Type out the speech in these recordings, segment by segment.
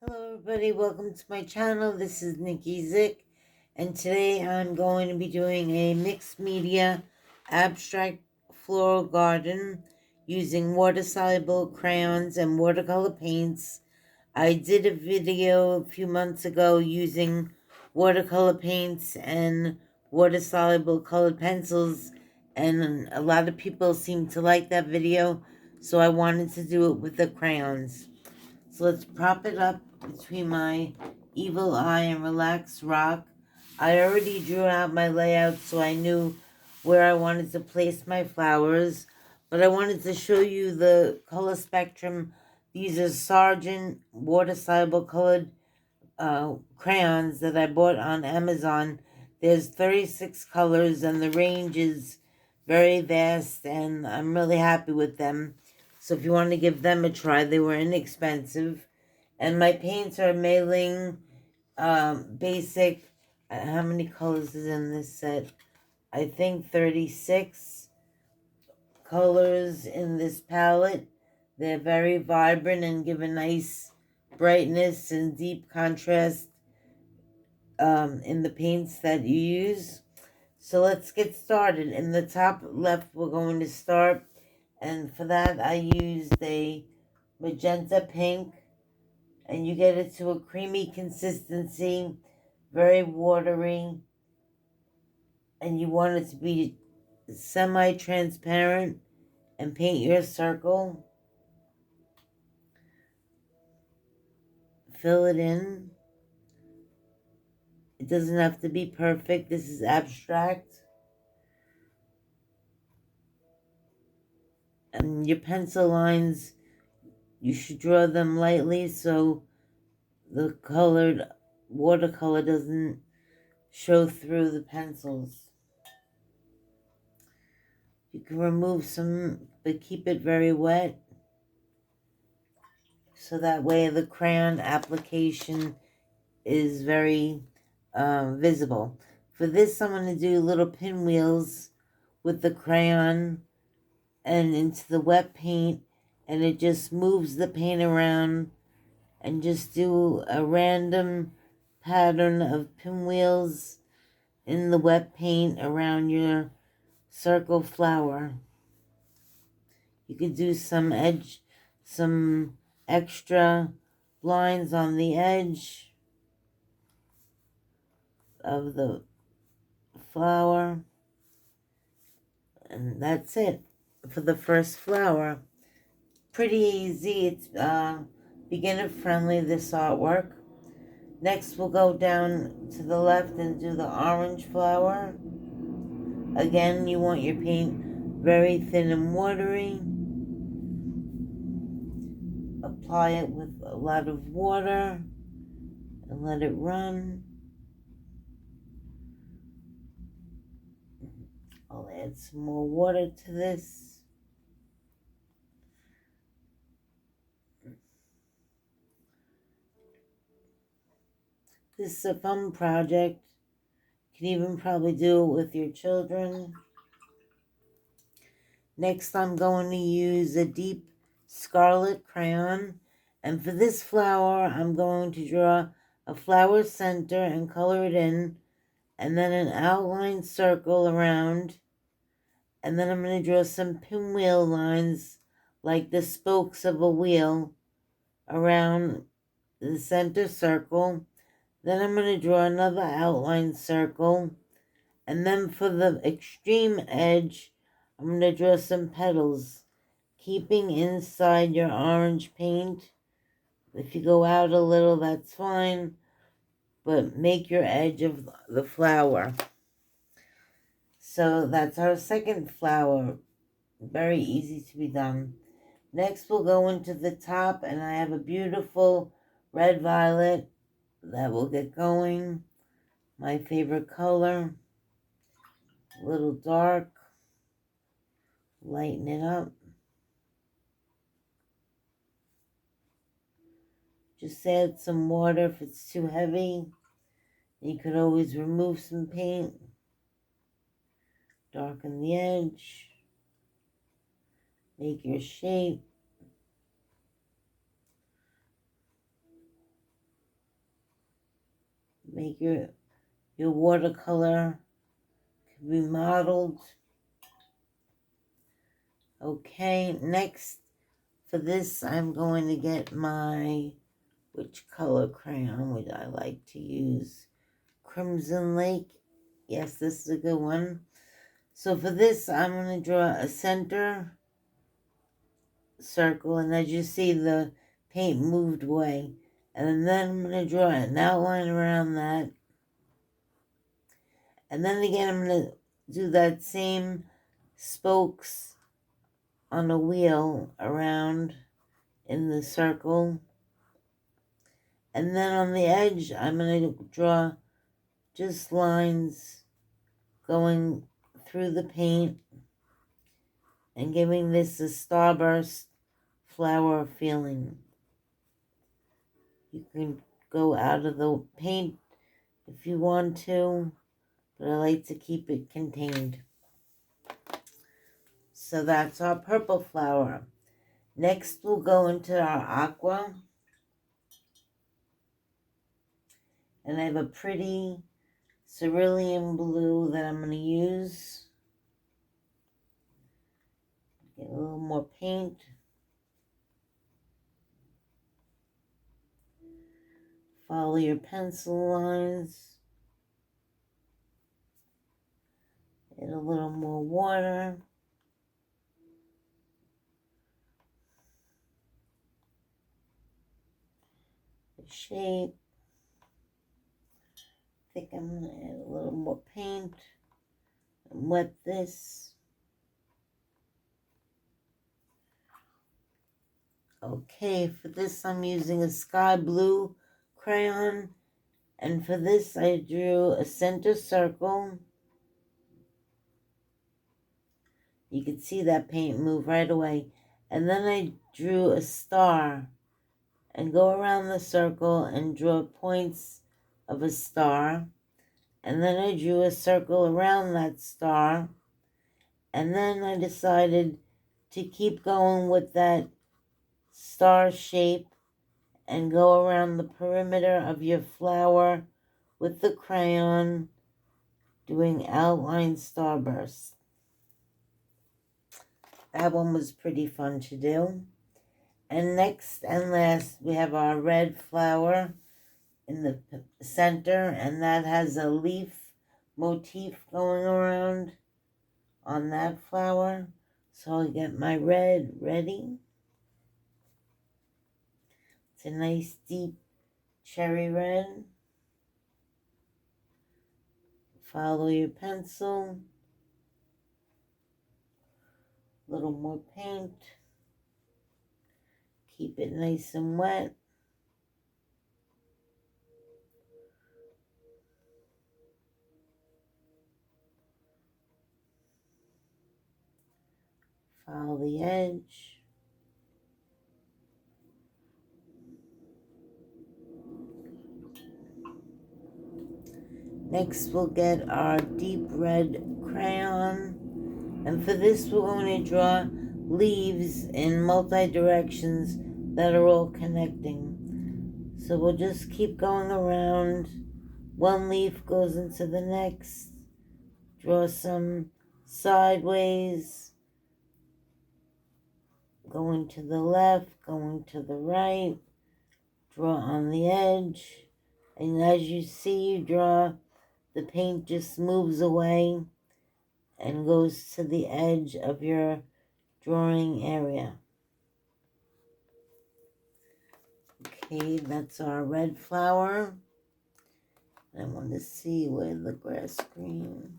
Hello everybody, welcome to my channel. This is Nikki Zick, and today I'm going to be doing a mixed media abstract floral garden using water-soluble crayons and watercolor paints. I did a video a few months ago using watercolor paints and water-soluble colored pencils, and a lot of people seem to like that video, so I wanted to do it with the crayons. So let's prop it up between my evil eye and relaxed rock. I already drew out my layout so I knew where I wanted to place my flowers, but I wanted to show you the color spectrum. These are Sargent water-soluble colored crayons that I bought on Amazon. There's 36 colors and the range is very vast, and I'm really happy with them. So if you want to give them a try, they were inexpensive. And my paints are mailing basic. How many colors is in this set? I think 36 colors in this palette. They're very vibrant and give a nice brightness and deep contrast in the paints that you use. So let's get started. In the top left, we're going to start, and for that I used a magenta pink, and you get it to a creamy consistency, very watery, and you want it to be semi-transparent, and paint your circle. Fill it in. It doesn't have to be perfect. This is abstract. And your pencil lines, you should draw them lightly so the colored watercolor doesn't show through the pencils. You can remove some, but keep it very wet, so that way the crayon application is very visible. For this, I'm going to do little pinwheels with the crayon and into the wet paint, and it just moves the paint around, and just do a random pattern of pinwheels in the wet paint around your circle flower. You could do some extra lines on the edge of the flower, and that's it for the first flower. Pretty easy. It's beginner friendly, this artwork. Next we'll go down to the left and do the orange flower. Again, you want your paint very thin and watery. Apply it with a lot of water and let it run. I'll add some more water to this. This is a fun project. You can even probably do it with your children. Next, I'm going to use a deep scarlet crayon. And for this flower, I'm going to draw a flower center and color it in, and then an outline circle around. And then I'm going to draw some pinwheel lines, like the spokes of a wheel, around the center circle. Then I'm going to draw another outline circle. And then for the extreme edge, I'm going to draw some petals, keeping inside your orange paint. If you go out a little, that's fine, but make your edge of the flower. So that's our second flower. Very easy to be done. Next, we'll go into the top, and I have a beautiful red violet that will get going. My favorite color. A little dark. Lighten it up. Just add some water if it's too heavy. You could always remove some paint. Darken the edge. Make your shape. make your watercolor be modeled. Okay, next for this I'm going to get my, which color crayon would I like to use? Crimson Lake. Yes, this is a good one. So for this I'm going to draw a center circle, and as you see the paint moved away. And then I'm going to draw an outline around that. And then again I'm going to do that same spokes on a wheel around in the circle. And then on the edge, I'm going to draw just lines going through the paint and giving this a starburst flower feeling. You can go out of the paint if you want to, but I like to keep it contained. So that's our purple flower. Next, we'll go into our aqua. And I have a pretty cerulean blue that I'm going to use. Get a little more paint. Follow your pencil lines. Add a little more water. The shape. I think I'm going to add a little more paint and wet this. Okay, for this I'm using a sky blue crayon, and for this I drew a center circle. You can see that paint move right away. And then I drew a star and go around the circle and draw points of a star. And then I drew a circle around that star. And then I decided to keep going with that star shape and go around the perimeter of your flower with the crayon, doing outline starbursts. That one was pretty fun to do. And next and last, we have our red flower in the center, and that has a leaf motif going around on that flower. So I'll get my red ready. It's a nice deep cherry red. Follow your pencil. A little more paint. Keep it nice and wet. Follow the edge. Next we'll get our deep red crayon. And for this we're going to draw leaves in multi-directions that are all connecting. So we'll just keep going around. One leaf goes into the next. Draw some sideways. Going to the left, going to the right. Draw on the edge. And as you see, you draw, the paint just moves away and goes to the edge of your drawing area. Okay, that's our red flower. I want to see where the grass green.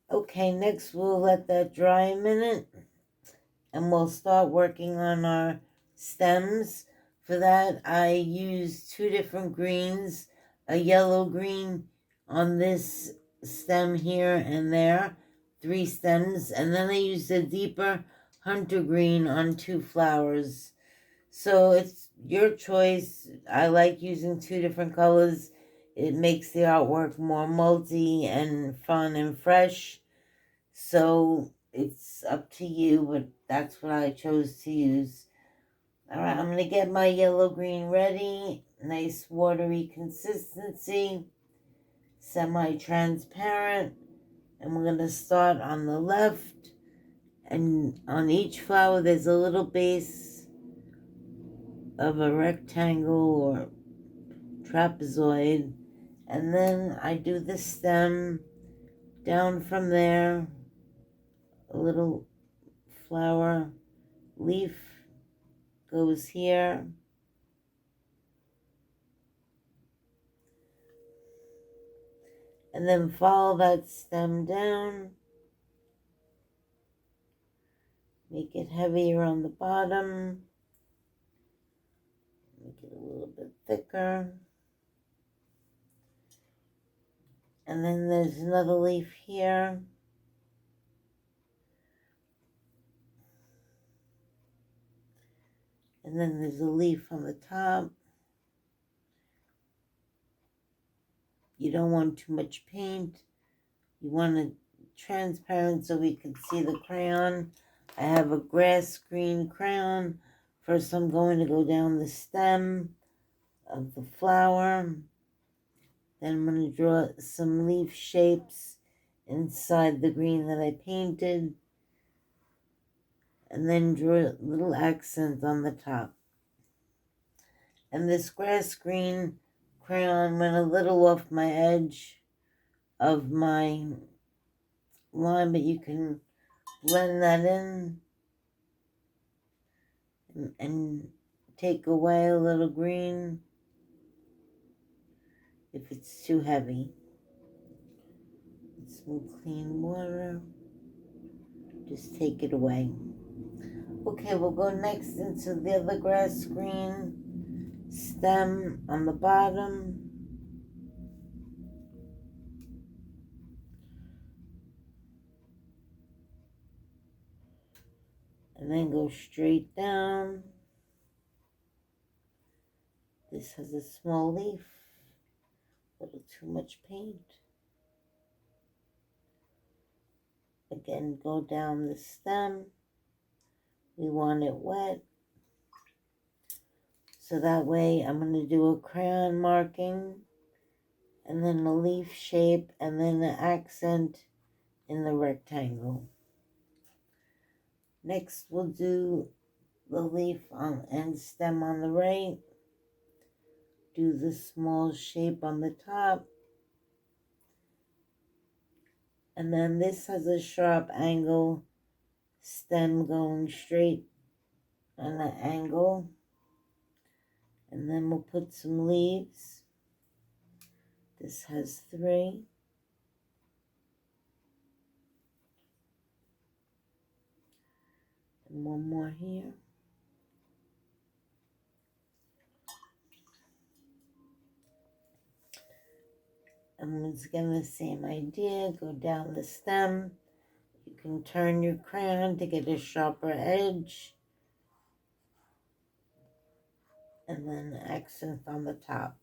Okay, next we'll let that dry a minute, and we'll start working on our stems. For that, I used two different greens, a yellow green on this stem here and there, 3 stems, and then I used a deeper hunter green on 2 flowers. So it's your choice. I like using 2 different colors. It makes the artwork more multi and fun and fresh. So it's up to you, but that's what I chose to use. Alright, I'm going to get my yellow-green ready. Nice watery consistency. Semi-transparent. And we're going to start on the left. And on each flower there's a little base of a rectangle or trapezoid. And then I do the stem. Down from there, a little flower leaf goes here. And then follow that stem down. Make it heavier on the bottom. Make it a little bit thicker. And then there's another leaf here. And then there's a leaf on the top. You don't want too much paint. You want it transparent so we can see the crayon. I have a grass green crayon. First I'm going to go down the stem of the flower. Then I'm going to draw some leaf shapes inside the green that I painted. And then draw a little accent on the top. And this grass green crayon went a little off my edge of my line, but you can blend that in and take away a little green if it's too heavy. Some clean water, just take it away. Okay, we'll go next into the other grass green stem on the bottom. And then go straight down. This has a small leaf, a little too much paint. Again, go down the stem. We want it wet. So that way I'm going to do a crayon marking and then a leaf shape and then an accent in the rectangle. Next we'll do the leaf on and stem on the right. Do the small shape on the top. And then this has a sharp angle stem going straight on the angle. And then we'll put some leaves. This has 3. And one more here. And once again, the same idea. Go down the stem. You can turn your crayon to get a sharper edge. And then accent on the top.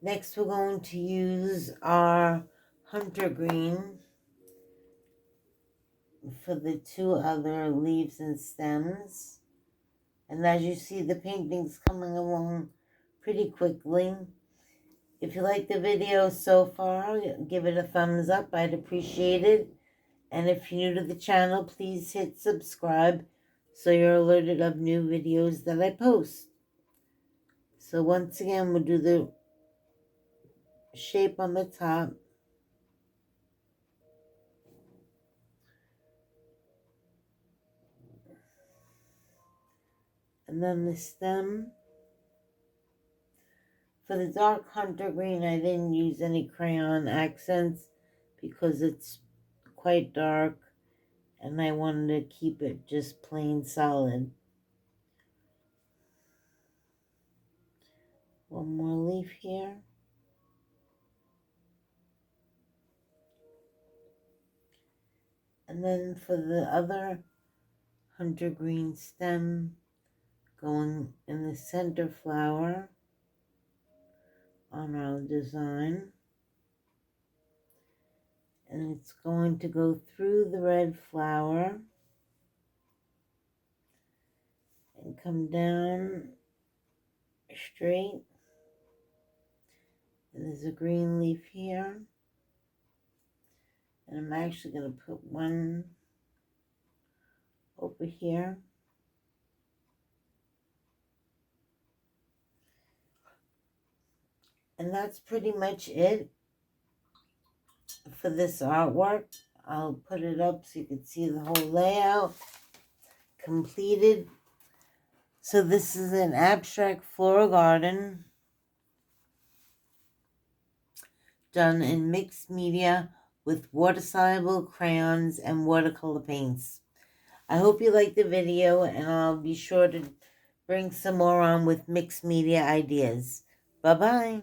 Next, we're going to use our hunter green for the 2 other leaves and stems. And as you see, the painting's coming along pretty quickly. If you like the video so far, give it a thumbs up. I'd appreciate it. And if you're new to the channel, please hit subscribe so you're alerted of new videos that I post. So once again, we'll do the shape on the top. And then the stem. For the dark hunter green, I didn't use any crayon accents because it's quite dark and I wanted to keep it just plain solid. One more leaf here. And then for the other hunter green stem, going in the center flower on our design. And it's going to go through the red flower and come down straight. And there's a green leaf here. And I'm actually going to put one over here. And that's pretty much it for this artwork. I'll put it up so you can see the whole layout completed. So this is an abstract floral garden done in mixed media with water-soluble crayons and watercolor paints. I hope you liked the video, and I'll be sure to bring some more on with mixed media ideas. Bye-bye.